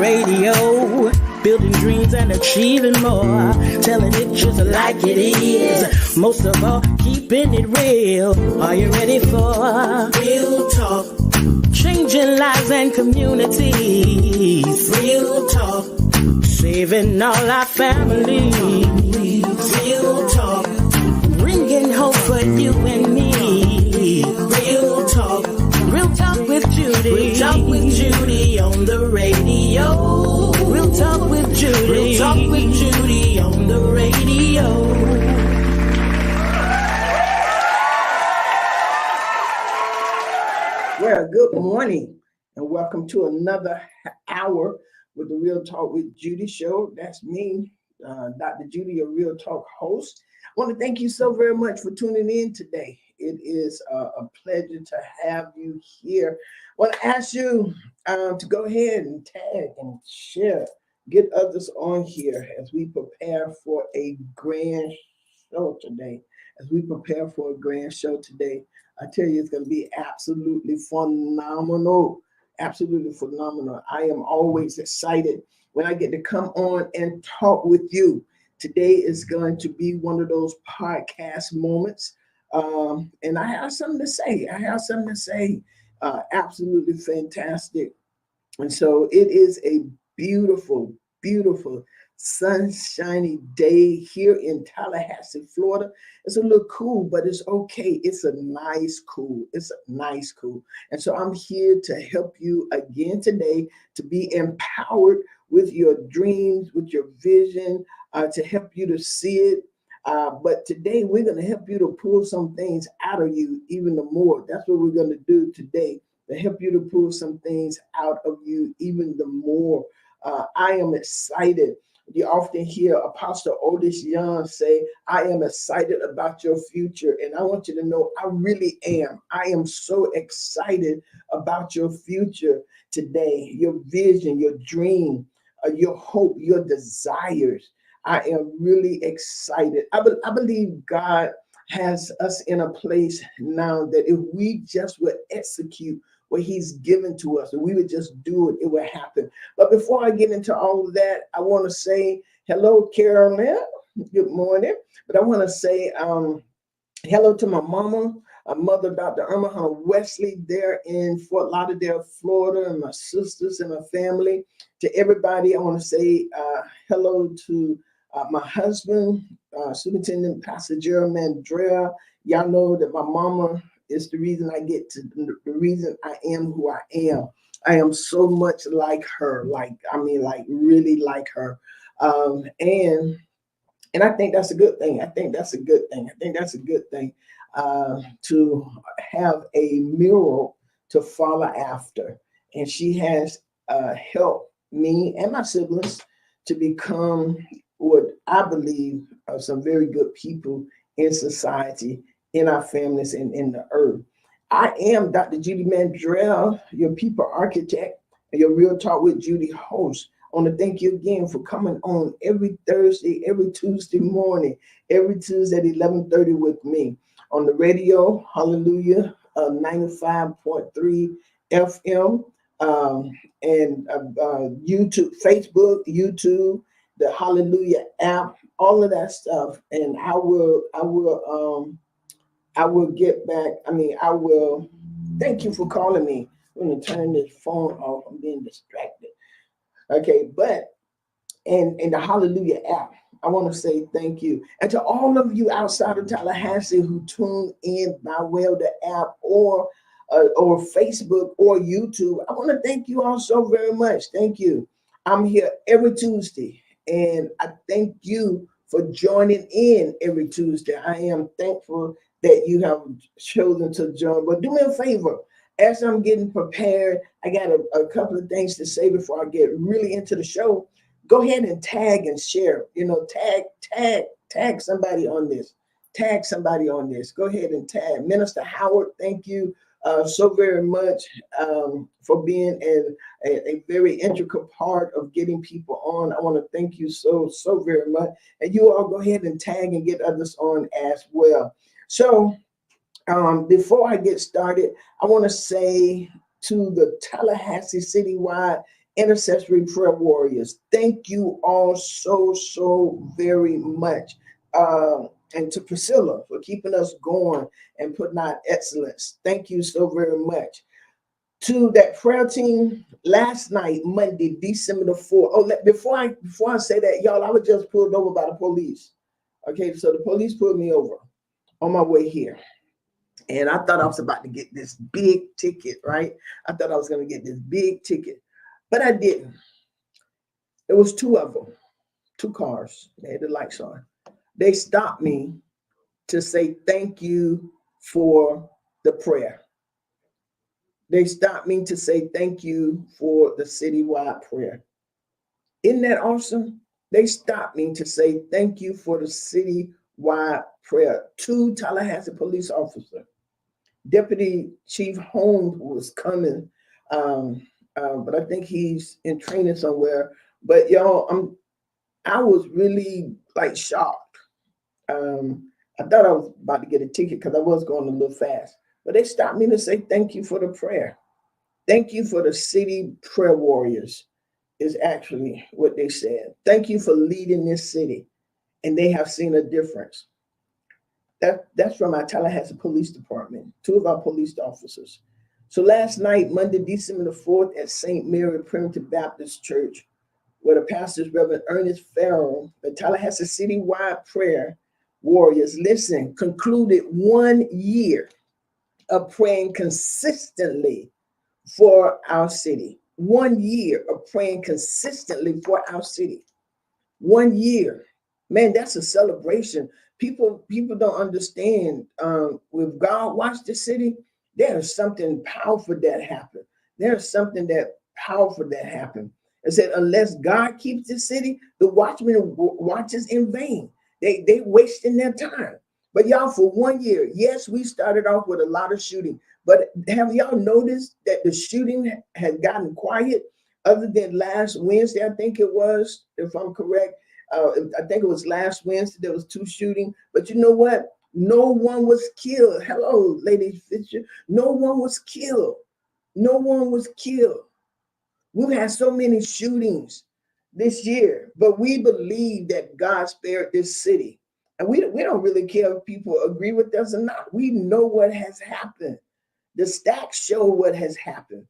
radio, building dreams and achieving more, telling it just like it is. Most of all, keeping it real. Are you ready for real talk? Changing lives and communities. Real talk. Saving all our families. Real talk. Bringing hope for you and me. Real talk. Real talk with Judy. Real talk with Judy on the radio. Real talk with Judy. Real talk with Judy on the radio. Well, good morning and welcome to another hour with the Real Talk with Judy show. That's me, Dr. Judy, your Real Talk host. I want to thank you so very much for tuning in today. It is a pleasure to have you here. I want to ask you to go ahead and tag and share, get others on here as we prepare for a grand show today. I tell you, it's going to be absolutely phenomenal. Absolutely phenomenal. I am always excited when I get to come on and talk with you. Today is going to be one of those podcast moments. And I have something to say. Absolutely fantastic. And so it is a beautiful, beautiful, sunshiny day here in Tallahassee, Florida. It's a little cool, but it's okay. It's a nice cool. And so I'm here to help you again today to be empowered with your dreams, with your vision, to help you to see it. But today we're going to help you to pull some things out of you even the more. That's what we're going to do today, to help you to pull some things out of you even the more. I am excited. You often hear Apostle Otis Young say, I am excited about your future. And I want you to know I really am. I am so excited about your future today, your vision, your dream, your hope, your desires. I am really excited. I believe God has us in a place now that if we just would execute what he's given to us, and we would just do it, it would happen. But before I get into all of that, I want to say hello, Carolyn. Good morning. But I want to say hello to my mama, mother, Dr. Irma Wesley, there in Fort Lauderdale, Florida, and my sisters and my family. To everybody, I want to say hello to my husband, Superintendent Pastor Gerald Mandrea. Y'all know that my mama is the reason I get to the reason I am who I am. I am so much like her, really like her. And I think that's a good thing. To have a mirror to follow after. And she has helped me and my siblings to become what I believe are some very good people in society, in our families, and in the earth. I am Dr. Judy Mandrell, your people architect, and your Real Talk with Judy host. I want to thank you again for coming on every Thursday, every Tuesday morning, every Tuesday at 11:30 with me on the radio, hallelujah, 95.3 FM, and YouTube, Facebook, YouTube, the Hallelujah app, all of that stuff. And I will get back. I will thank you for calling me. I'm going to turn this phone off. I'm being distracted. Okay, but in the Hallelujah app, I want to say thank you. And to all of you outside of Tallahassee who tune in by way of the app or Facebook or YouTube, I want to thank you all so very much. Thank you. I'm here every Tuesday, and I thank you for joining in every Tuesday. I am thankful that you have chosen to join. But do me a favor, as I'm getting prepared, I got a couple of things to say before I get really into the show. Go ahead and tag and share. Tag somebody on this. Tag somebody on this. Go ahead and tag. Minister Howard, thank you so very much for being a very integral part of getting people on. I want to thank you so very much. And you all go ahead and tag and get others on as well. So before I get started, I want to say to the Tallahassee citywide intercessory prayer warriors. Thank you all so very much. And to Priscilla for keeping us going and putting out excellence. Thank you so very much. To that prayer team last night, Monday, December the 4th. Oh, before I say that, y'all, I was just pulled over by the police. Okay, so the police pulled me over on my way here. And I thought I was about to get this big ticket, right? I thought I was going to get this big ticket, but I didn't. It was two of them, two cars. They had the lights on. They stopped me to say thank you for the prayer. They stopped me to say thank you for the citywide prayer. Isn't that awesome? They stopped me to say thank you for the citywide prayer. Two Tallahassee police officers. Deputy Chief Holmes was coming, but I think he's in training somewhere. But y'all, I was really like shocked. I thought I was about to get a ticket because I was going a little fast. But they stopped me to say thank you for the prayer. Thank you for the city prayer warriors is actually what they said. Thank you for leading this city. And they have seen a difference. That's from our Tallahassee Police Department, two of our police officers. So last night, Monday, December the 4th, at St. Mary Primitive Baptist Church, where the pastors, Reverend Ernest Farrell, the Tallahassee Citywide Prayer Warriors, concluded 1 year of praying consistently for our city. 1 year of praying consistently for our city. 1 year. Man, that's a celebration. People don't understand. With God watch the city, there's something powerful that happened. There's something that powerful that happened. It said, unless God keeps the city, the watchman watches in vain. They wasting their time. But y'all, for 1 year, yes, we started off with a lot of shooting. But have y'all noticed that the shooting has gotten quiet? Other than last Wednesday, I think it was, if I'm correct. I think it was last Wednesday, there was 2 shootings. But you know what? No one was killed. Hello, Lady Fisher. No one was killed. No one was killed. We've had so many shootings this year, but we believe that God spared this city. And we don't really care if people agree with us or not. We know what has happened. The stats show what has happened.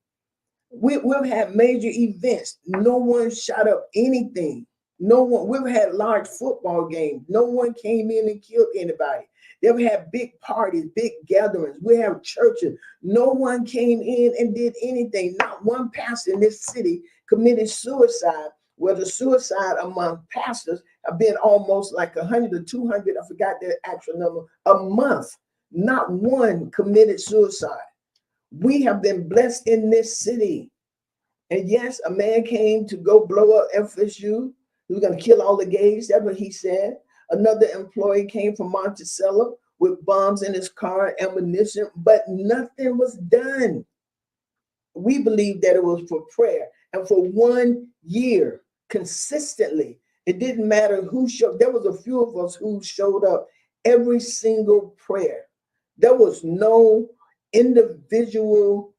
We've had major events. No one shot up anything. No one. We've had large football games. No one came in and killed anybody. They've had big parties, big gatherings. We have churches. No one came in and did anything. Not one pastor in this city committed suicide. Well, the suicide among pastors have been almost like 100 or 200. I forgot the actual number a month. Not one committed suicide. We have been blessed in this city. And yes, a man came to go blow up FSU. He was going to kill all the gays. That's what he said. Another employee came from Monticello with bombs in his car, ammunition, but nothing was done. We believe that it was for prayer. And for 1 year, consistently, it didn't matter who showed. There was a few of us who showed up every single prayer. There was no individual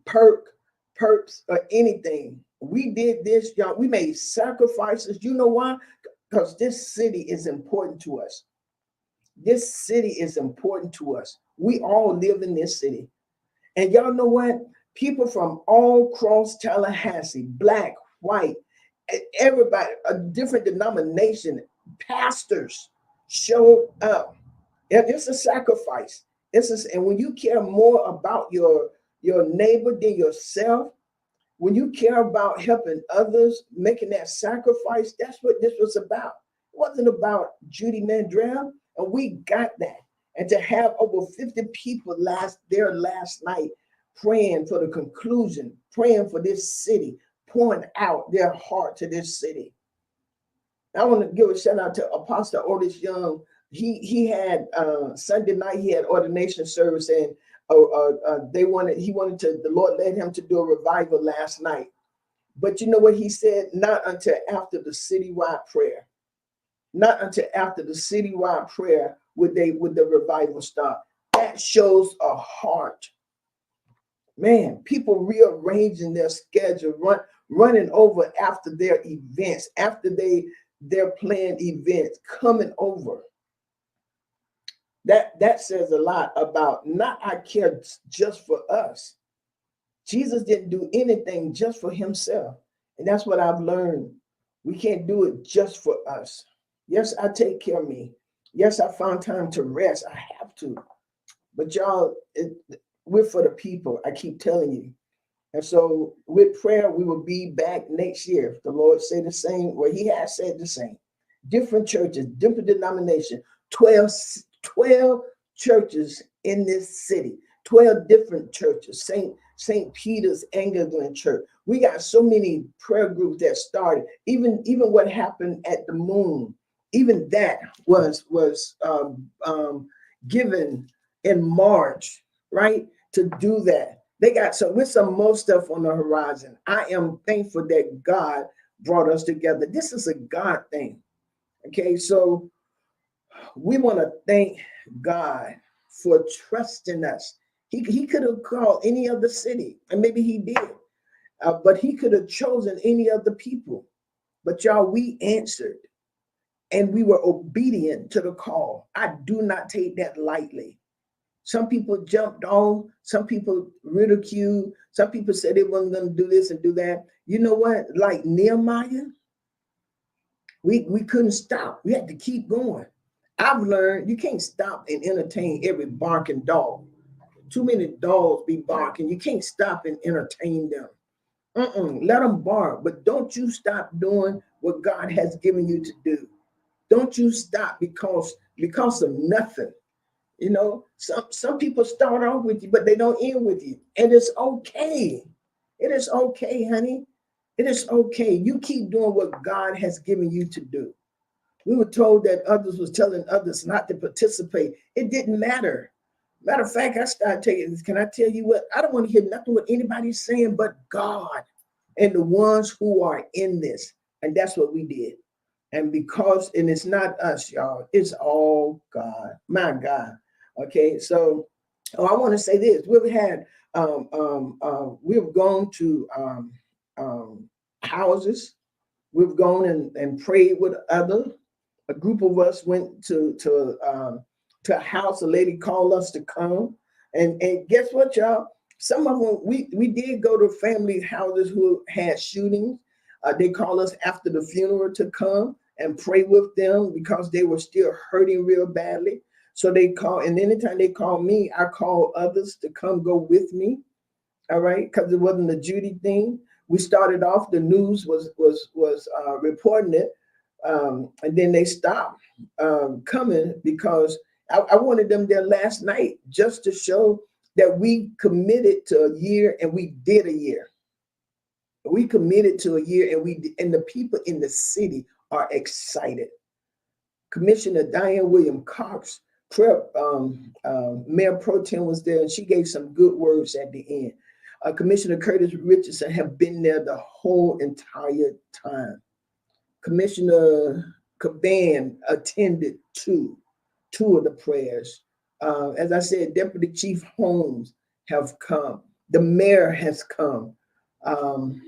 perks or anything. We did this, y'all. We made sacrifices. You know why? Because this city is important to us. This city is important to us. We all live in this city. And y'all know what? People from all across Tallahassee, black, white, everybody, a different denomination, pastors showed up. It's a sacrifice. And when you care more about your neighbor than yourself, when you care about helping others, making that sacrifice, that's what this was about. It wasn't about Judy Mandrell, and we got that. And to have over 50 people there last night praying for the conclusion, praying for this city, pouring out their heart to this city. I want to give a shout out to Apostle Otis Young. He had Sunday night, he had ordination service, and the Lord led him to do a revival last night. But you know what he said? Not until after the citywide prayer. Not until after the citywide prayer would the revival start. That shows a heart. Man, people rearranging their schedule, running over after their events, after their planned events, coming over. That says a lot about not I care just for us. Jesus didn't do anything just for himself. And that's what I've learned. We can't do it just for us. Yes, I take care of me. Yes, I found time to rest. I have to. But y'all, we're for the people. I keep telling you. And so with prayer, we will be back next year. If the Lord said the same, well, he has said the same. Different churches, different denomination, 12 churches in this city, 12 different churches, St. Peter's Anglican Church. We got so many prayer groups that started. Even what happened at the moon, even that was given in March, right? To do that. They got with some more stuff on the horizon. I am thankful that God brought us together. This is a God thing. Okay, so we want to thank God for trusting us. He could have called any other city, and maybe he did, but he could have chosen any other people. But y'all, we answered, and we were obedient to the call. I do not take that lightly. Some people jumped on, some people ridiculed, some people said they weren't going to do this and do that. You know what? Like Nehemiah, we couldn't stop. We had to keep going. I've learned you can't stop and entertain every barking dog. Too many dogs be barking. You can't stop and entertain them. Let them bark, but don't you stop doing what God has given you to do. Don't you stop because of nothing. You know, some people start off with you, but they don't end with you. And it's okay. It is okay, honey. It is okay. You keep doing what God has given you to do. We were told that others was telling others not to participate. It didn't matter. Matter of fact, I started taking this. Can I tell you what? I don't want to hear nothing what anybody's saying but God and the ones who are in this. And that's what we did. And it's not us, y'all. It's all God. My God. Okay, so I want to say this. We've gone to houses. We've gone and prayed with others. A group of us went to a house. A lady called us to come, and guess what, y'all? Some of them we did go to family houses who had shootings. They called us after the funeral to come and pray with them because they were still hurting real badly. So they call, and anytime they call me, I call others to come go with me. All right, because it wasn't the Judy thing. We started off. The news was reporting it. And then they stopped coming because I wanted them there last night just to show that we committed to a year, and we did a year. We committed to a year, and the people in the city are excited. Commissioner Diane William Cox, Mayor Pro Tem was there, and she gave some good words at the end. Commissioner Curtis Richardson have been there the whole entire time. Commissioner Caban attended two of the prayers. As I said, Deputy Chief Holmes have come. The mayor has come. I'm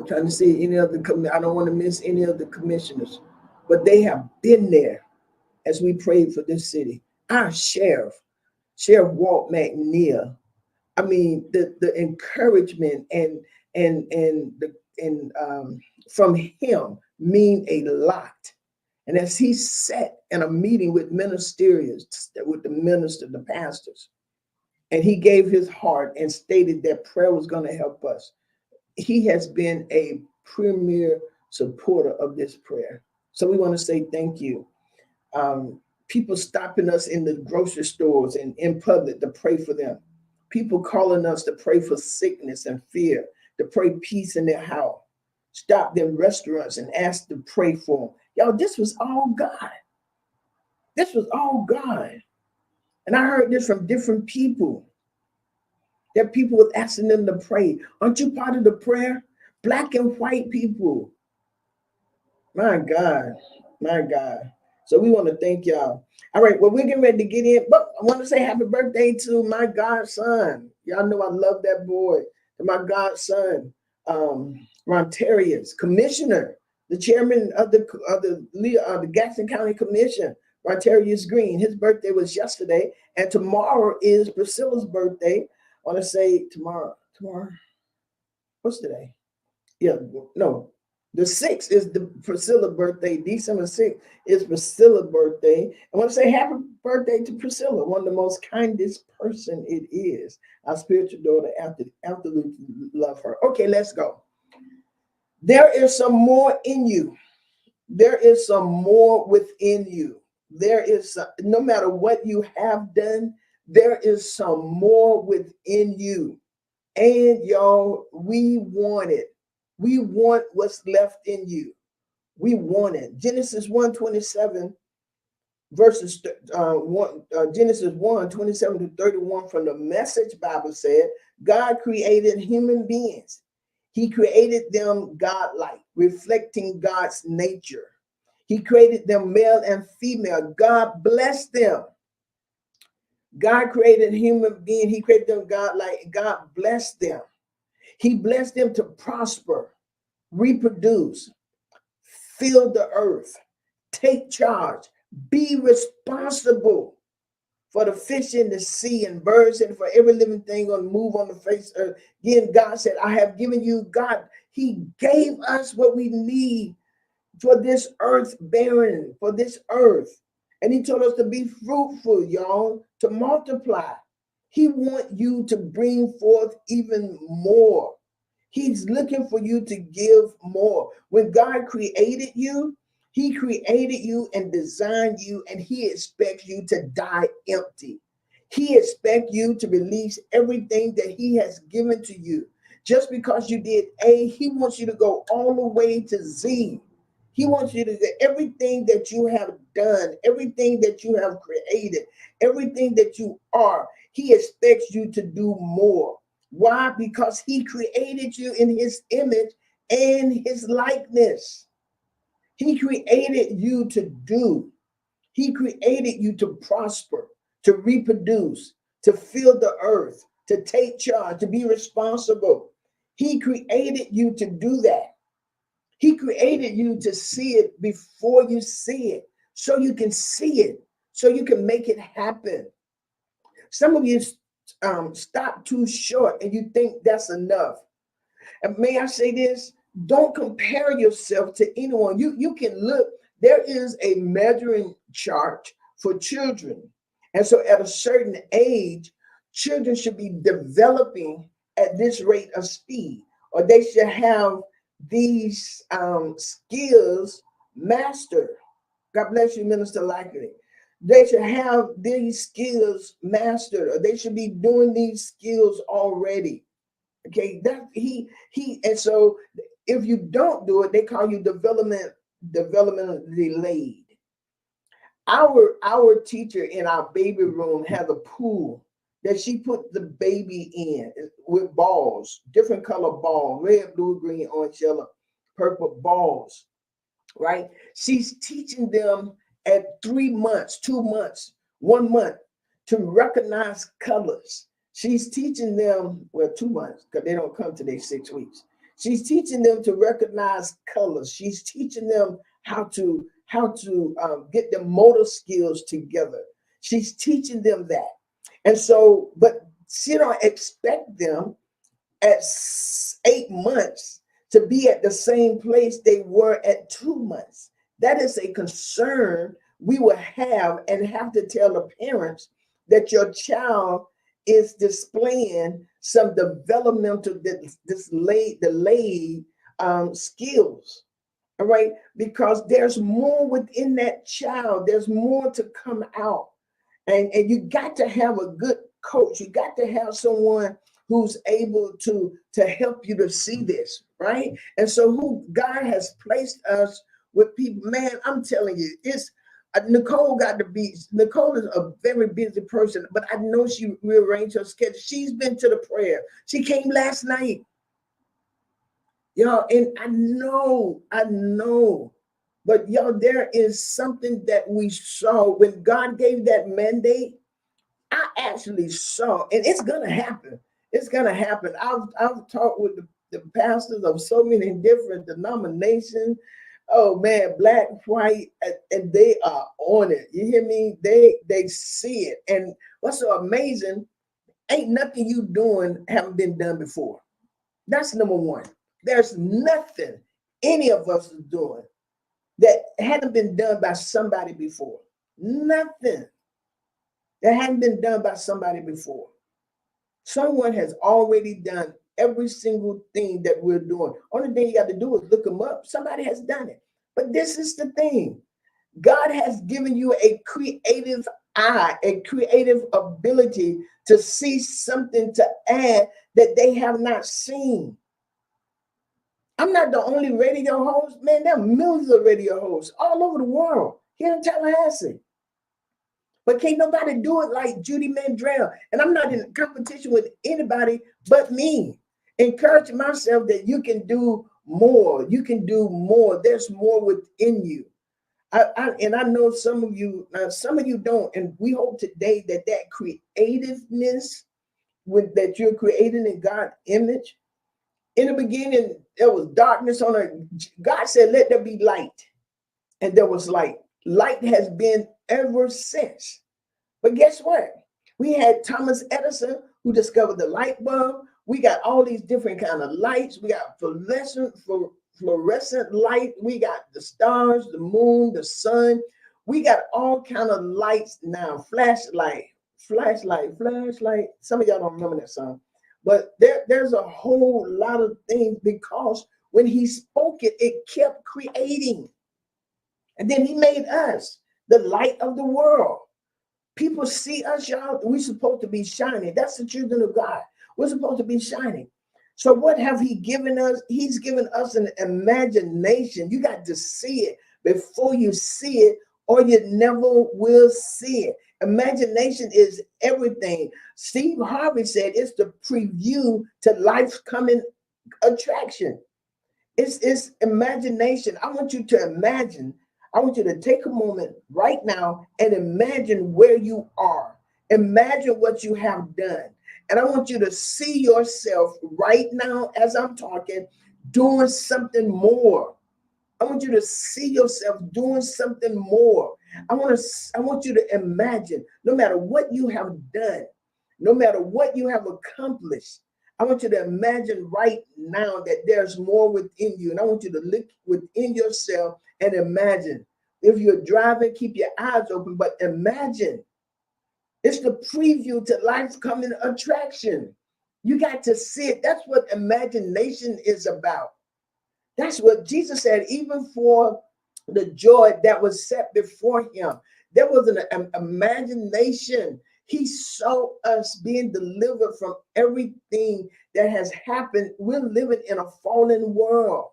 trying to see any other. I don't want to miss any of the commissioners, but they have been there as we prayed for this city. Our Sheriff Walt McNeil. I mean, the encouragement and from him mean a lot. And as he sat in a meeting with ministerials, with the minister, the pastors, and he gave his heart and stated that prayer was going to help us, he has been a premier supporter of this prayer. So we want to say thank you. People stopping us in the grocery stores and in public to pray for them. People calling us to pray for sickness and fear, to pray peace in their house. Stop them restaurants and ask to pray for them. Y'all, this was all God. This was all God. And I heard this from different people. That people was asking them to pray. Aren't you part of the prayer? Black and white people. My God. My God. So we want to thank y'all. All right, well, we're getting ready to get in, but I want to say happy birthday to my godson. Y'all know I love that boy, to my godson, Rontarius, commissioner, the chairman of the Gaston County Commission, Rontarius Green. His birthday was yesterday, and tomorrow is Priscilla's birthday. I want to say tomorrow. Tomorrow, what's today? Yeah, no. The 6th is the Priscilla birthday. December 6th is Priscilla's birthday. I want to say happy birthday to Priscilla, one of the most kindest person it is. Our spiritual daughter, absolutely love her. Okay, let's go. There is some more in you. There is some more within you. There is, no matter what you have done, there is some more within you. And y'all, we want it. We want what's left in you. We want it. Genesis 1:27 verses Genesis 1:27 to 31 from the Message Bible said, God created human beings. He created them godlike, reflecting God's nature. He created them male and female. God blessed them. God created human beings. He created them godlike. God blessed them. He blessed them to prosper, reproduce, fill the earth, take charge, be responsible for the fish in the sea and birds and for every living thing on move on the face of earth. Again, God said, I have given you, God, he gave us what we need for this earth barren, for this earth. And he told us to be fruitful, y'all, to multiply. He wants you to bring forth even more. He's looking for you to give more. When God created you, he created you and designed you, and he expects you to die empty. He expects you to release everything that he has given to you. Just because you did A, he wants you to go all the way to Z. He wants you to do everything that you have done, everything that you have created, everything that you are. He expects you to do more. Why? Because he created you in his image and his likeness. He created you to do. He created you to prosper, to reproduce, to fill the earth, to take charge, to be responsible. He created you to do that. He created you to see it before you see it, so you can see it, so you can make it happen. Some of you stop too short and you think that's enough. And may I say this? Don't compare yourself to anyone. You can look, there is a measuring chart for children. And so at a certain age, children should be developing at this rate of speed, or they should have these skills mastered. God bless you, Minister Likely. They should have these skills mastered, or they should be doing these skills already. Okay, that and so if you don't do it, they call you development delayed. Our teacher in our baby room has a pool that she put the baby in with balls, different color balls, red, blue, green, orange, yellow, purple balls, right? She's teaching them at 3 months, 2 months, 1 month to recognize colors. She's teaching them, well, 2 months, because they don't come to their 6 weeks. She's teaching them to recognize colors. She's teaching them how to get their motor skills together. She's teaching them that. And so, but she don't expect them at 8 months to be at the same place they were at 2 months. That is a concern we will have, and have to tell the parents that your child is displaying some developmental delayed skills. All right, because there's more within that child. There's more to come out, and you got to have a good coach. You got to have someone who's able to help you to see this, right? And so, who God has placed us with people, man, I'm telling you, it's Nicole got to be. Nicole is a very busy person, but I know she rearranged her schedule. She's been to the prayer. She came last night. Y'all, and I know, but y'all, there is something that we saw when God gave that mandate. I actually saw, and it's gonna happen. It's gonna happen. I've talked with the pastors of so many different denominations. Oh man, black, white, and they are on it. You hear me? They see it. And what's so amazing, ain't nothing you doing haven't been done before. That's number one. There's nothing any of us is doing that hadn't been done by somebody before. Nothing that hadn't been done by somebody before. Someone has already done every single thing that we're doing. Only thing you got to do is look them up. Somebody has done it. But this is the thing. God has given you a creative eye, a creative ability to see something to add that they have not seen. I'm not the only radio host. Man, there are millions of radio hosts all over the world here in Tallahassee. But can't nobody do it like Judy Mandrell. And I'm not in competition with anybody but me. Encouraging myself that you can do more. You can do more. There's more within you. And I know some of you don't. And we hope today that creativeness that you're creating in God's image. In the beginning, there was darkness on earth. God said, let there be light. And there was light. Light has been ever since. But guess what? We had Thomas Edison who discovered the light bulb. We got all these different kind of lights. We got fluorescent light. We got the stars, the moon, the sun. We got all kind of lights now. Flashlight. Some of y'all don't remember that song. But there's a whole lot of things because when he spoke it, it kept creating. And then he made us the light of the world. People see us, y'all. We're supposed to be shining. That's the children of God. We're supposed to be shining. So what have he given us? He's given us an imagination. You got to see it before you see it, or you never will see it. Imagination is everything. Steve Harvey said it's the preview to life's coming attraction. It's imagination. I want you to imagine. I want you to take a moment right now and imagine where you are. Imagine what you have done. And I want you to see yourself right now as I'm talking, doing something more. I want you to see yourself doing something more. I want you to imagine, no matter what you have done, no matter what you have accomplished, I want you to imagine right now that there's more within you. And I want you to look within yourself and imagine. If you're driving, keep your eyes open, but imagine. It's the preview to life's coming attraction. You got to see it. That's what imagination is about. That's what Jesus said, even for the joy that was set before him. There was an imagination. He saw us being delivered from everything that has happened. We're living in a fallen world.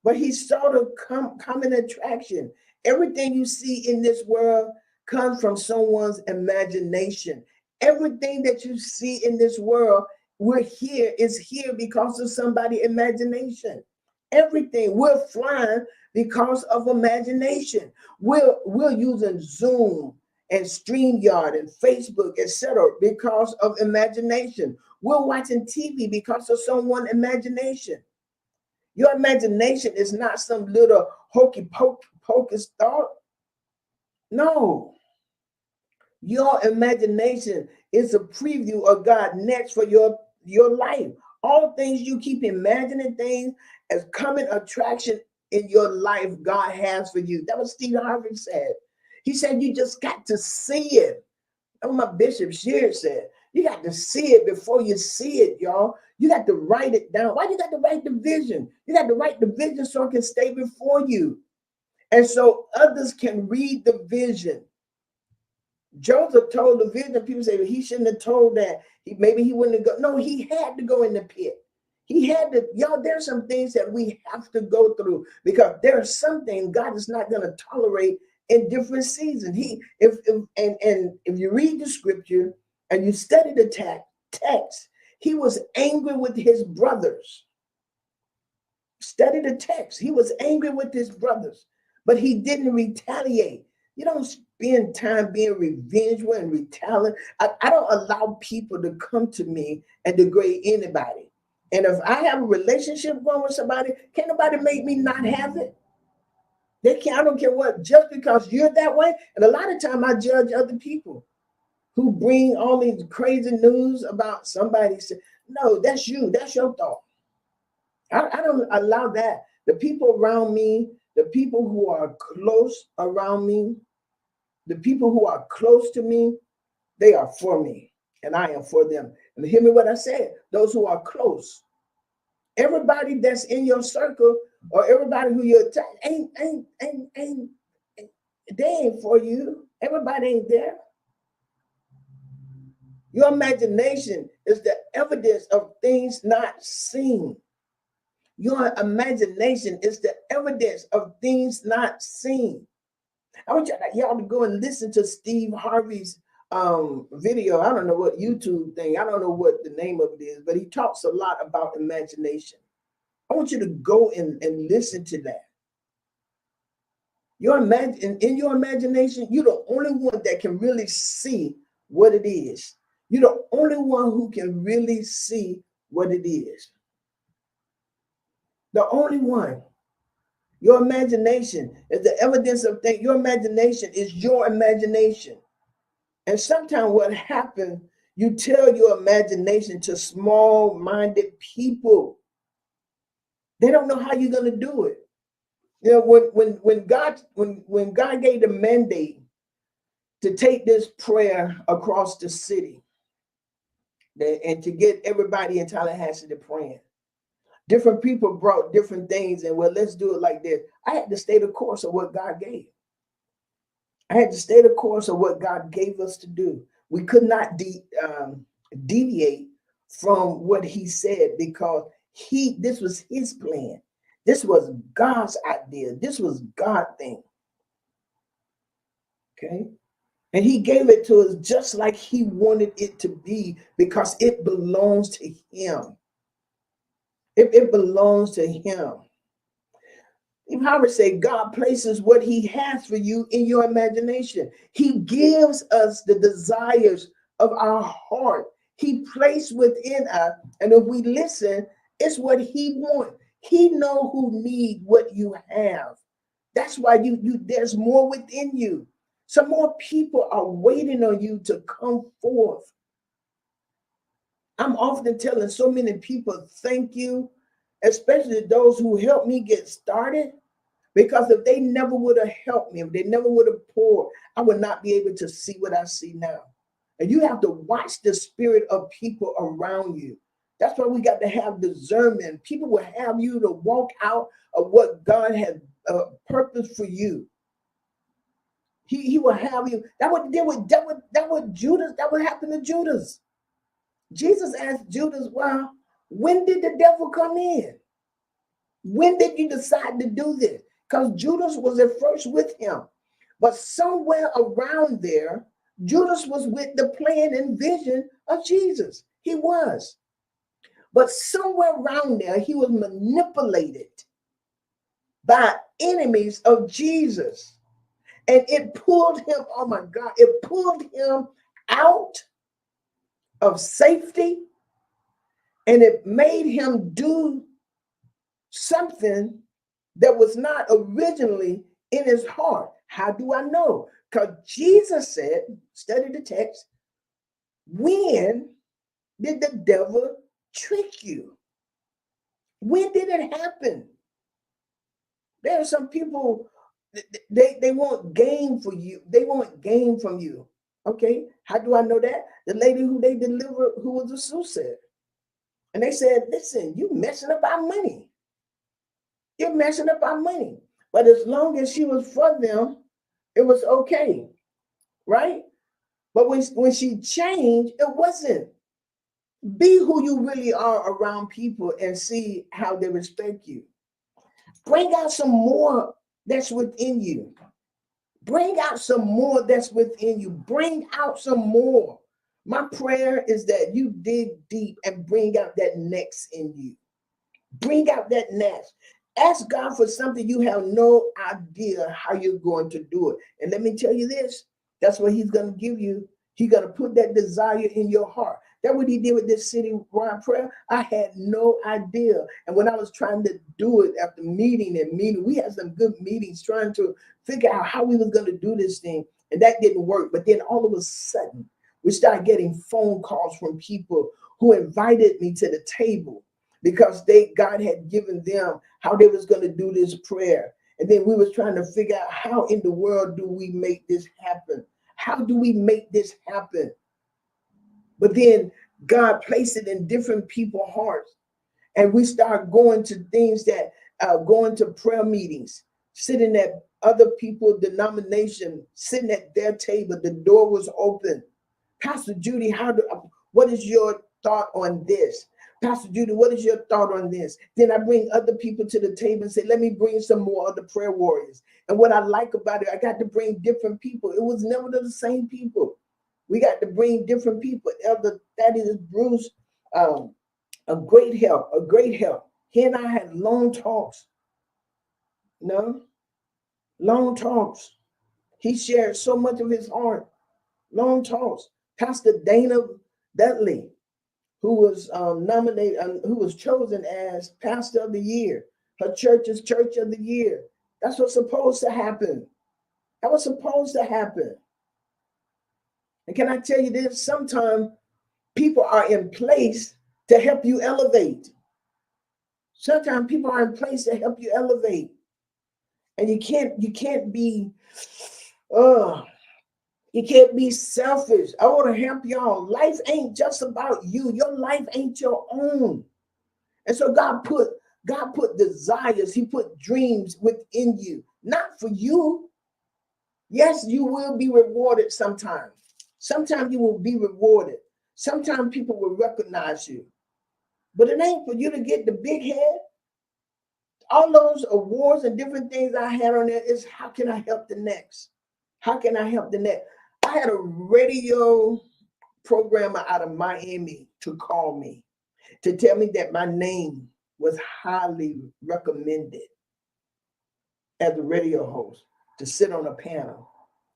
But he saw the common attraction. Everything you see in this world comes from someone's imagination. Everything that you see in this world, is here because of somebody's imagination. Everything. We're flying because of imagination. We're using Zoom and StreamYard and Facebook, etc., because of imagination. We're watching TV because of someone's imagination. Your imagination is not some little hokey pocus thought. No. Your imagination is a preview of God next for your life. All things you keep imagining things as coming attraction in your life God has for you. That was Steve Harvey said. He said you just got to see it. That's what my Bishop Shear said. You got to see it before you see it, y'all. You got to write it down. Why you got to write the vision? You got to write the vision so it can stay before you. And so others can read the vision. Joseph told the vision. People say, well, he shouldn't have told that. Maybe he wouldn't have gone. No, he had to go in the pit. He had to, y'all, there's some things that we have to go through because there are some things God is not going to tolerate in different seasons. If you read the scripture and you study the text, he was angry with his brothers. Study the text. He was angry with his brothers, but he didn't retaliate. You don't spend time being revengeful and retaliate. I don't allow people to come to me and degrade anybody. And if I have a relationship going with somebody, can't nobody make me not have it. They can't, I don't care what, just because you're that way. And a lot of time I judge other people who bring all these crazy news about somebody. No, that's you. That's your thought. I don't allow that. The people around me, the people who are close around me, the people who are close to me, they are for me and I am for them. And hear me what I said, those who are close. Everybody that's in your circle or everybody who you're ain't they ain't for you. Everybody ain't there. Your imagination is the evidence of things not seen. Your imagination is the evidence of things not seen. I want y'all to go and listen to Steve Harvey's video. I don't know what YouTube thing. I don't know what the name of it is, but he talks a lot about imagination. I want you to go and listen to that. In your imagination, you're the only one that can really see what it is. You're the only one who can really see what it is. The only one. Your imagination is the evidence of things. Your imagination is your imagination. And sometimes what happens, you tell your imagination to small-minded people. They don't know how you're going to do it. You know, when God gave the mandate to take this prayer across the city and to get everybody in Tallahassee to praying, different people brought different things, and well, let's do it like this. I had to stay the course of what God gave. I had to stay the course of what God gave us to do. We could not deviate from what He said because this was His plan. This was God's idea. This was God's thing. Okay? And He gave it to us just like He wanted it to be because it belongs to Him. It belongs to Him. Howard said God places what He has for you in your imagination. He gives us the desires of our heart. He placed within us, and if we listen, it's what He wants. He knows who need what you have. That's why there's more within you. Some more people are waiting on you to come forth. I'm often telling so many people, thank you, especially those who helped me get started. Because if they never would have helped me, if they never would have poured, I would not be able to see what I see now. And you have to watch the spirit of people around you. That's why we got to have discernment. People will have you to walk out of what God has purposed for you. He will have you. That would happen to Judas. Jesus asked Judas, well, when did the devil come in? When did you decide to do this? Because Judas was at first with him. But somewhere around there, Judas was with the plan and vision of Jesus. He was. But somewhere around there, he was manipulated by enemies of Jesus. And it pulled him, oh my God, it pulled him out of safety. And it made him do something that was not originally in his heart. How do I know? Because Jesus said, study the text, when did the devil trick you? When did it happen? There are some people, they want gain for you. They want gain from you. Okay, how do I know that? The lady who they delivered, who was a soothsayer. And they said, listen, you messing up our money. You're messing up our money. But as long as she was for them, it was okay, right? But when she changed, it wasn't. Be who you really are around people and see how they respect you. Bring out some more that's within you. Bring out some more that's within you. Bring out some more. My prayer is that you dig deep and bring out that next in you. Bring out that next. Ask God for something you have no idea how you're going to do it. And let me tell you this, that's what He's going to give you. He's going to put that desire in your heart. That's what he did with this citywide prayer. I had no idea. And when I was trying to do it after meeting, we had some good meetings trying to figure out how we was going to do this thing. And that didn't work. But then all of a sudden, we started getting phone calls from people who invited me to the table because God had given them how they was going to do this prayer. And then we was trying to figure out how in the world do we make this happen? How do we make this happen? But then God placed it in different people's hearts. And we start going to things that, going to prayer meetings, sitting at other people's denomination, sitting at their table. The door was open. Pastor Judy, what is your thought on this? Pastor Judy, what is your thought on this? Then I bring other people to the table and say, let me bring some more of the prayer warriors. And what I like about it, I got to bring different people. It was never the same people. We got to bring different people. Elder Thaddeus Bruce, a great help, a great help. He and I had long talks. Long talks. He shared so much of his heart. Long talks. Pastor Dana Dudley, who was nominated, who was chosen as Pastor of the Year. Her church's Church of the Year. That's what's supposed to happen. That was supposed to happen. And can I tell you this? Sometimes people are in place to help you elevate. Sometimes people are in place to help you elevate. And you can't be you can't be selfish. I want to help y'all. Life ain't just about you. Your life ain't your own. And so God put desires, he put dreams within you, not for you. Yes, you will be rewarded sometimes. Sometimes you will be rewarded. Sometimes people will recognize you. But it ain't for you to get the big head. All those awards and different things I had on there is how can I help the next? How can I help the next? I had a radio programmer out of Miami to call me to tell me that my name was highly recommended as a radio host to sit on a panel.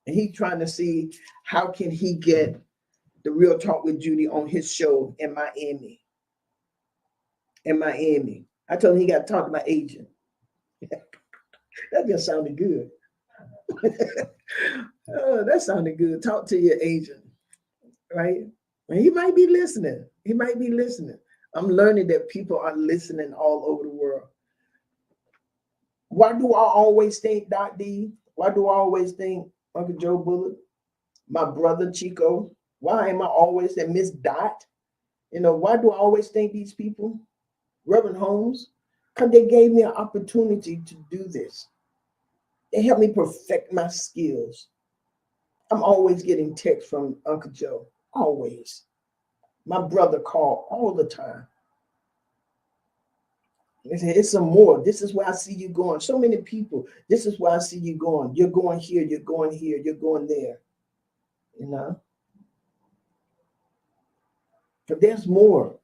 And he's trying to see how can he get the Real Talk with Judy on his show in Miami. I told him he got to talk to my agent. That just sounded good. Oh, that sounded good. Talk to your agent, right? And he might be listening. I'm learning that people are listening all over the world. Why do I always think Doc D? Why do I always think Uncle Joe Bullock? My brother Chico? Why am I always that Miss Dot? Why do I always think these people? Reverend Holmes? Because they gave me an opportunity to do this. They helped me perfect my skills. I'm always getting texts from Uncle Joe. Always. My brother called all the time. They said, it's some more. This is where I see you going. So many people. This is where I see you going. You're going here. You're going here. You're going there. But there's more.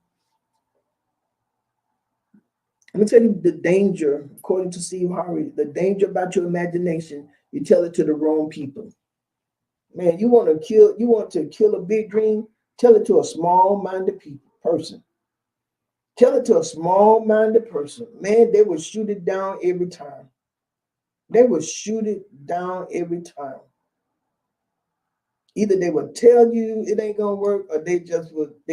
Let me tell you the danger, according to Steve Harvey, the danger about your imagination, you tell it to the wrong people. Man, you want to kill a big dream, tell it to a small-minded person. Tell it to a small-minded person. Man, they will shoot it down every time. Either they will tell you it ain't gonna work, or they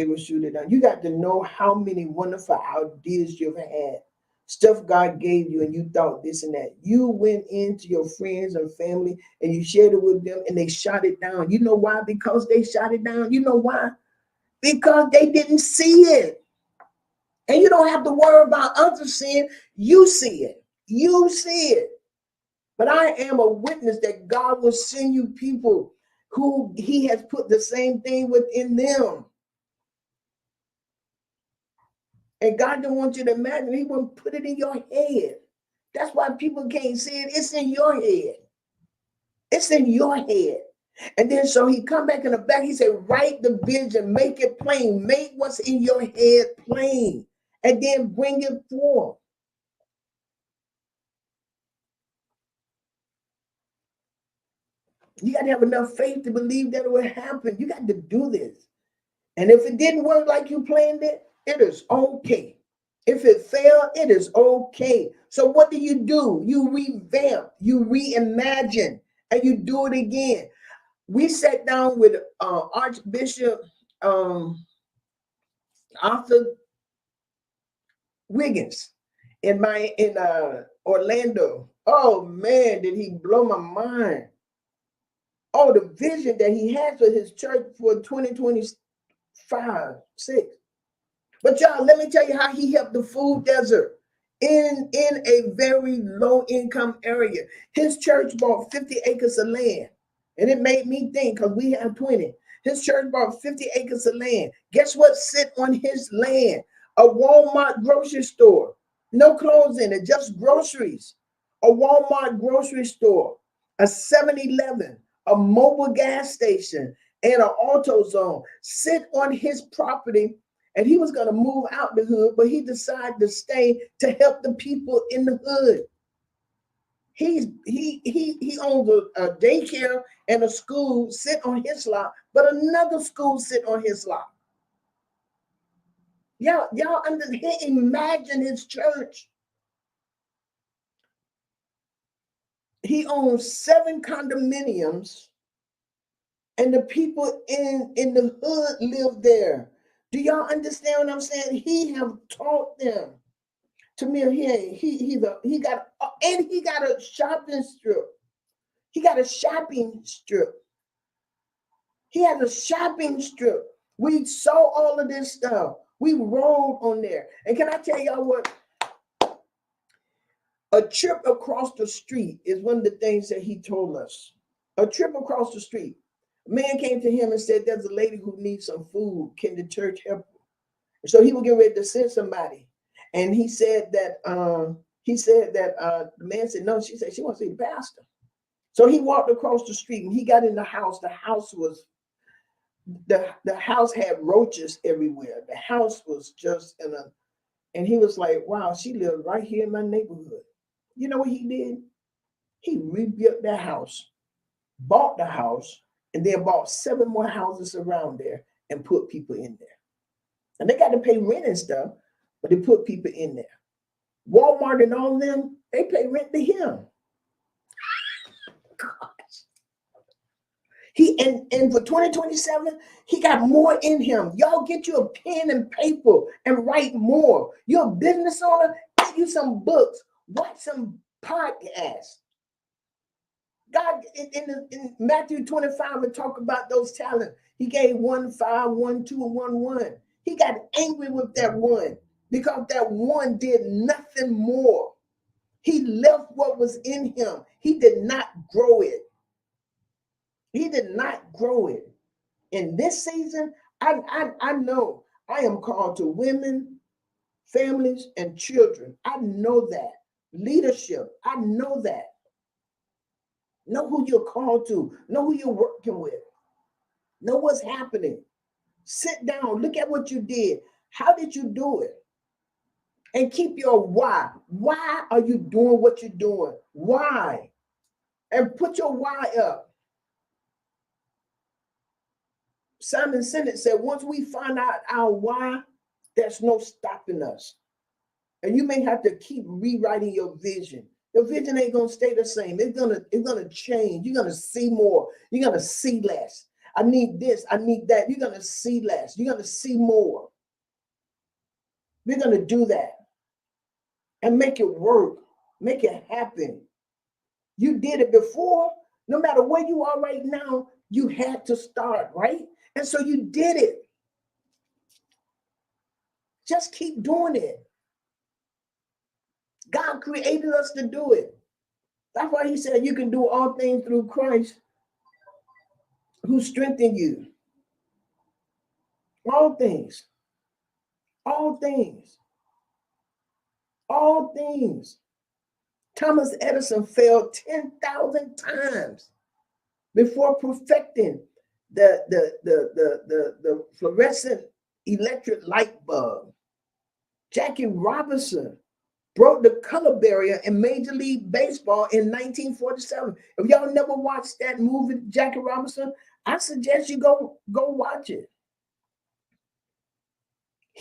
will shoot it down. You got to know how many wonderful ideas you've had, stuff God gave you, and you thought this and that. You went into your friends and family and you shared it with them, and they shot it down. You know why? Because they shot it down. You know why? Because they didn't see it. And you don't have to worry about others seeing. You see it. You see it. But I am a witness that God will send you people who he has put the same thing within them. And God don't want you to imagine. He won't put it in your head. That's why people can't see it. It's in your head. It's in your head. And then so he come back in the back. He said, write the vision, make it plain. Make what's in your head plain. And then bring it forth. You got to have enough faith to believe that it will happen. You got to do this. And if it didn't work like you planned it, it is okay. If it failed, it is okay. So what do? You revamp, you reimagine, and you do it again. We sat down with Archbishop Arthur Wiggins in Orlando. Oh man, did he blow my mind? Oh, the vision that he has for his church for 2025, 6. But y'all, let me tell you how he helped the food desert in a very low income area. His church bought 50 acres of land. And it made me think, because we have 20. His church bought 50 acres of land. Guess what sit on his land? A Walmart grocery store. No clothes in it, just groceries. A Walmart grocery store, a 7-Eleven, a mobile gas station, and an auto zone sit on his property. And he was going to move out the hood, but he decided to stay to help the people in the hood. He owns a daycare and a school sit on his lot, but another school sit on his lot. Y'all imagine his church. He owns 7 condominiums, and the people in the hood live there. Do y'all understand what I'm saying? He have taught them. To me, he got a shopping strip. He got a shopping strip. He has a shopping strip. We saw all of this stuff. We rode on there. And can I tell y'all what? A trip across the street is one of the things that he told us. A trip across the street. A man came to him and said, there's a lady who needs some food. Can the church help her? So he was getting ready to send somebody. And he said that the man said, no, she said she wants to see the pastor. So he walked across the street and he got in the house. The house had roaches everywhere. The house was just and he was like, wow, she lived right here in my neighborhood. You know what he did? He rebuilt that house, bought the house, and then bought 7 more houses around there and put people in there. And they got to pay rent and stuff, but they put people in there. Walmart and all of them, they pay rent to him. Gosh. And for 2027, he got more in him. Y'all get you a pen and paper and write more. You're a business owner, get you some books, watch some podcasts. God in Matthew 25 and talk about those talents. He gave 1 5, 1 2, and 1 1. He got angry with that one because that one did nothing more. He left what was in him. He did not grow it. He did not grow it. In this season, I know I am called to women, families, and children. I know that. Leadership, I know that. Know who you're called to. Know who you're working with. Know what's happening. Sit down. Look at what you did. How did you do it? And keep your why. Why are you doing what you're doing? Why? And put your why up. Simon Sinek said, once we find out our why, there's no stopping us. And you may have to keep rewriting your vision. Your vision ain't gonna stay the same. It's gonna change. You're gonna see more. You're gonna see less. I need this. I need that. You're gonna see less. You're gonna see more. We're gonna do that and make it work. Make it happen. You did it before. No matter where you are right now, you had to start, right? And so you did it. Just keep doing it. God created us to do it. That's why he said you can do all things through Christ who strengthened you. All things. All things. All things. Thomas Edison failed 10,000 times before perfecting the fluorescent electric light bulb. Jackie Robinson broke the color barrier in Major League Baseball in 1947. If y'all never watched that movie, Jackie Robinson, I suggest you go watch it.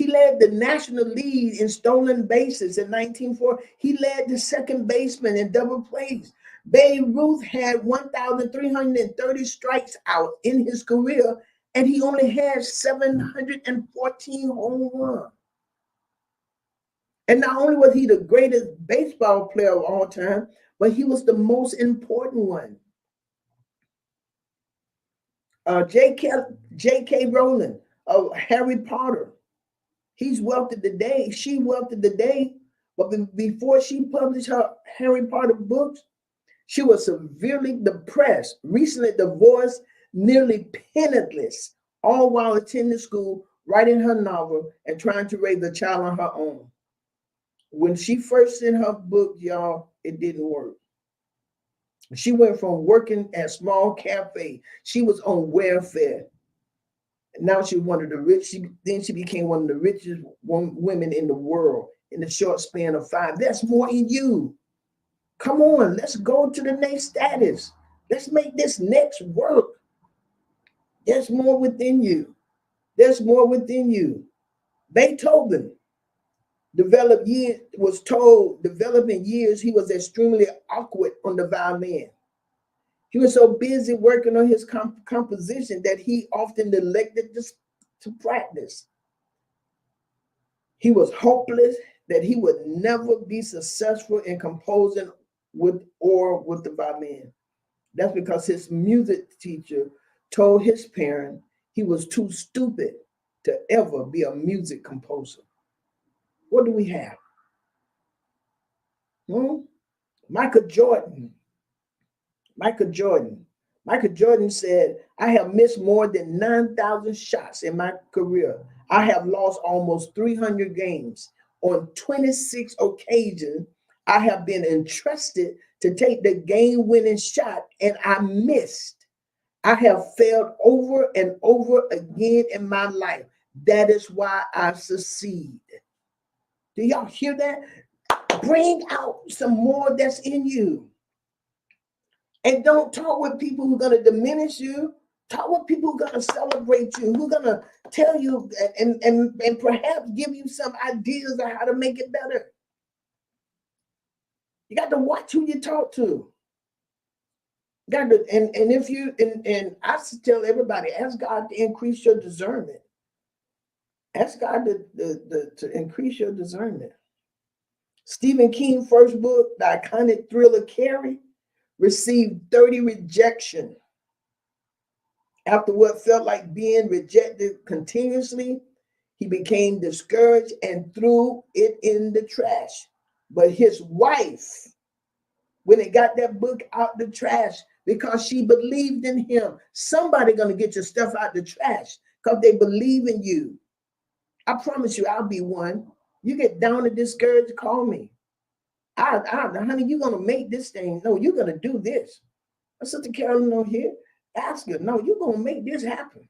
He led the national lead in stolen bases in 1940. He led the second baseman in double plays. Babe Ruth had 1,330 strikes out in his career, and he only had 714 home runs. And not only was he the greatest baseball player of all time, but he was the most important one. J.K. Rowling of Harry Potter. He's wealthy today. She wealthy today. But before she published her Harry Potter books, she was severely depressed, recently divorced, nearly penniless, all while attending school, writing her novel, and trying to raise a child on her own. When she first sent her book, y'all, it didn't work. She went from working at a small cafe. She was on welfare. Now she's one of the rich. Then she became one of the richest women in the world in the short span of 5. That's more in you. Come on, let's go to the next status. Let's make this next work. There's more within you. There's more within you. Beethoven developing years, he was extremely awkward on the violin. He was so busy working on his composition that he often neglected to practice. He was hopeless that he would never be successful in composing with the violin. That's because his music teacher told his parent he was too stupid to ever be a music composer. What do we have? Michael Jordan. Michael Jordan said, I have missed more than 9,000 shots in my career. I have lost almost 300 games. On 26 occasions, I have been entrusted to take the game-winning shot, and I missed. I have failed over and over again in my life. That is why I succeed. Do y'all hear that? Bring out some more that's in you. And don't talk with people who are going to diminish you. Talk with people who are going to celebrate you, who are going to tell you and perhaps give you some ideas on how to make it better. You got to watch who you talk to. You got to, and if you and I tell everybody, ask God to increase your discernment. Ask God to increase your discernment. Stephen King's first book, the iconic thriller Carrie, received 30 rejection. After what felt like being rejected continuously, he became discouraged and threw it in the trash. But his wife, when it got that book out the trash, because she believed in him, somebody gonna get your stuff out the trash because they believe in you. I promise you, I'll be one. You get down and discouraged, call me. Honey, you're gonna make this thing. No, you're gonna do this. Sister Carolyn over here, ask her, no, you're gonna make this happen.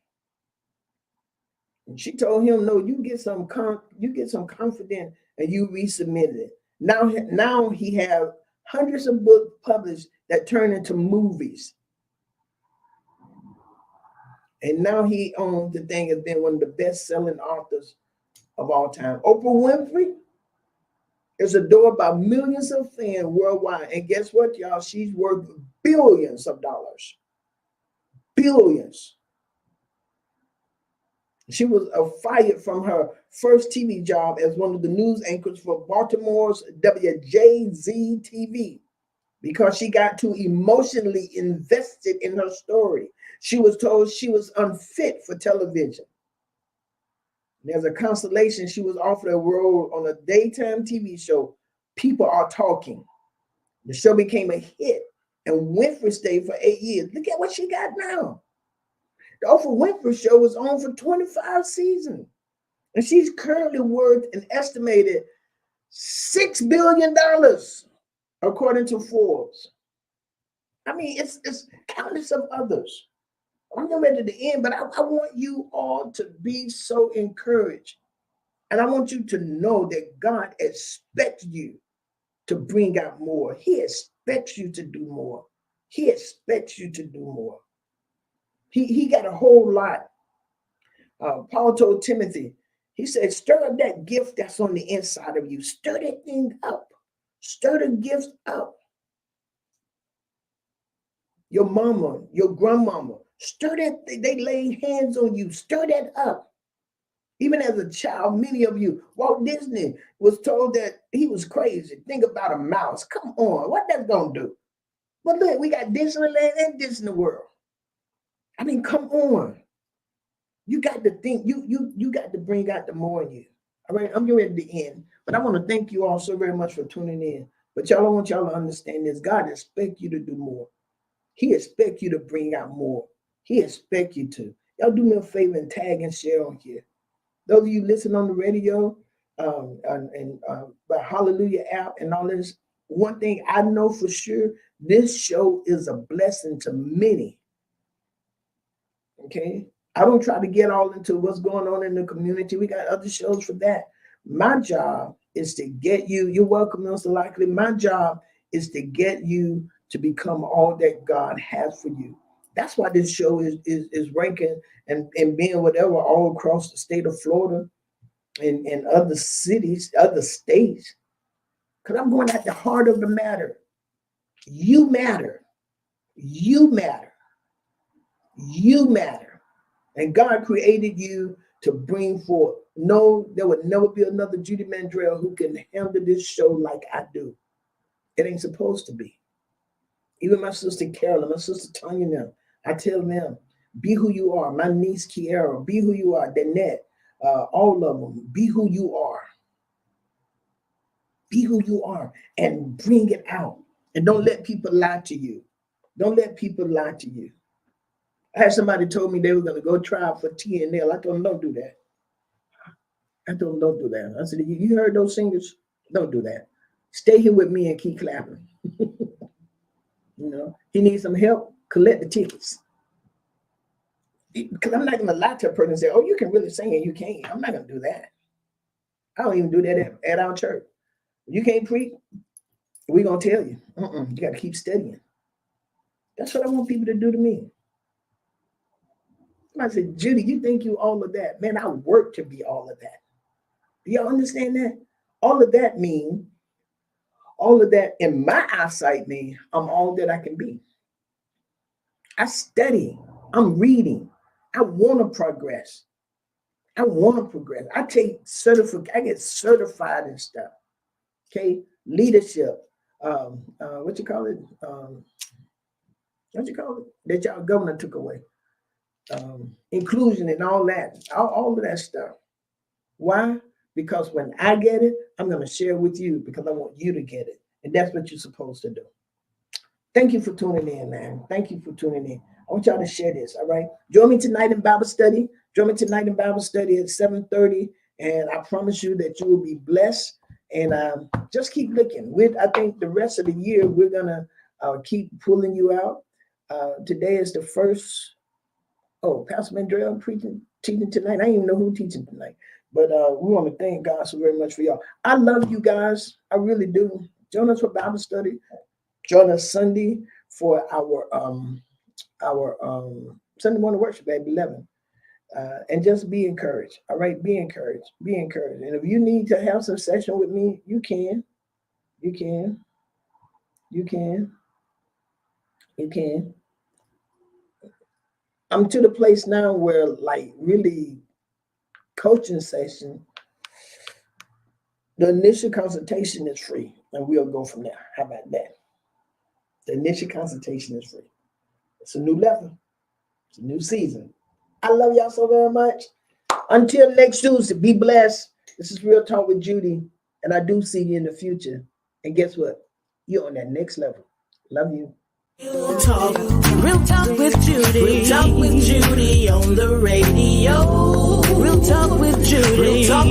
And she told him, no, you get some confidence, and you resubmitted it. Now he have hundreds of books published that turn into movies. And now he owns the thing, has been one of the best-selling authors of all time. Oprah Winfrey is adored by millions of fans worldwide. And guess what, y'all? She's worth billions of dollars. Billions. She was fired from her first TV job as one of the news anchors for Baltimore's WJZ TV because she got too emotionally invested in her story. She was told she was unfit for television. And as a consolation, she was offered a role on a daytime TV show, People Are Talking. The show became a hit, and Winfrey stayed for 8 years. Look at what she got now. The Oprah Winfrey Show was on for 25 seasons, and she's currently worth an estimated $6 billion, according to Forbes. I mean, it's countless of others. I'm not ready to end, but I want you all to be so encouraged. And I want you to know that God expects you to bring out more. He expects you to do more. He expects you to do more. He got a whole lot. Paul told Timothy, He said, stir up that gift that's on the inside of you. Stir that thing up. Stir the gift up. Your mama, your grandmama, stir that. They laid hands on you. Stir that up. Even as a child, many of you, Walt Disney was told that he was crazy. Think about a mouse. Come on, what that's gonna do? But look, we got Disneyland and Disney World. I mean, come on. You got to think. You got to bring out the more in you. All right, I'm getting ready to end, but I want to thank you all so very much for tuning in. But y'all, I want y'all to understand this. God expects you to do more. He expects you to bring out more. He expects you to. Y'all do me a favor and tag and share on here. Those of you listen on the radio the Hallelujah app and all this, one thing I know for sure, this show is a blessing to many. Okay? I don't try to get all into what's going on in the community. We got other shows for that. My job is to get you, you're welcome, Mr. Likely. My job is to get you to become all that God has for you. That's why this show is ranking and being whatever all across the state of Florida and other cities, other states. Because I'm going at the heart of the matter. You matter. You matter. You matter. And God created you to bring forth. No, there would never be another Judy Mandrell who can handle this show like I do. It ain't supposed to be. Even my sister Carolyn, my sister Tanya now, I tell them, be who you are. My niece Kiara, be who you are. Danette, all of them, be who you are. Be who you are and bring it out. And don't let people lie to you. Don't let people lie to you. I had somebody told me they were going to go try out for TNL. I told them, don't do that. I told them, don't do that. I said, you heard those singers? Don't do that. Stay here with me and keep clapping. You know, he needs some help. Collect the tickets. Because I'm not going to lie to a person and say, oh, you can really sing and you can't. I'm not going to do that. I don't even do that at our church. You can't preach, we're going to tell you. You got to keep studying. That's what I want people to do to me. I said, Judy, you think you all of that? Man, I work to be all of that. Do y'all understand that? All of that means, all of that in my eyesight means I'm all that I can be. I study. I'm reading. I want to progress. I want to progress. I take I get certified and stuff. Okay, leadership. What you call it? What you call it? That y'all governor took away. Inclusion and all that. All of that stuff. Why? Because when I get it, I'm going to share with you because I want you to get it. And that's what you're supposed to do. Thank you for tuning in, man. Thank you for tuning in. I want y'all to share this, all right? Join me tonight in Bible study. Join me tonight in Bible study at 7:30. And I promise you that you will be blessed. And just keep looking. I think the rest of the year, we're going to keep pulling you out. Today is the first. Oh, Pastor Mandrell teaching tonight. I didn't even know who teaching tonight. But we want to thank God so very much for y'all. I love you guys. I really do. Join us for Bible study. Join us Sunday for our Sunday morning worship at 11. And just be encouraged. All right, be encouraged. Be encouraged. And if you need to have some session with me, you can. You can. You can. You can. I'm to the place now where, like, really coaching session, the initial consultation is free, and we'll go from there. How about that? The initial consultation is free. It's a new level. It's a new season. I love y'all so very much. Until next Tuesday, be blessed. This is Real Talk with Judy, and I do see you in the future. And guess what? You're on that next level. Love you. Real talk with Judy. Real talk with Judy on the radio. Real talk with Judy. Real talk.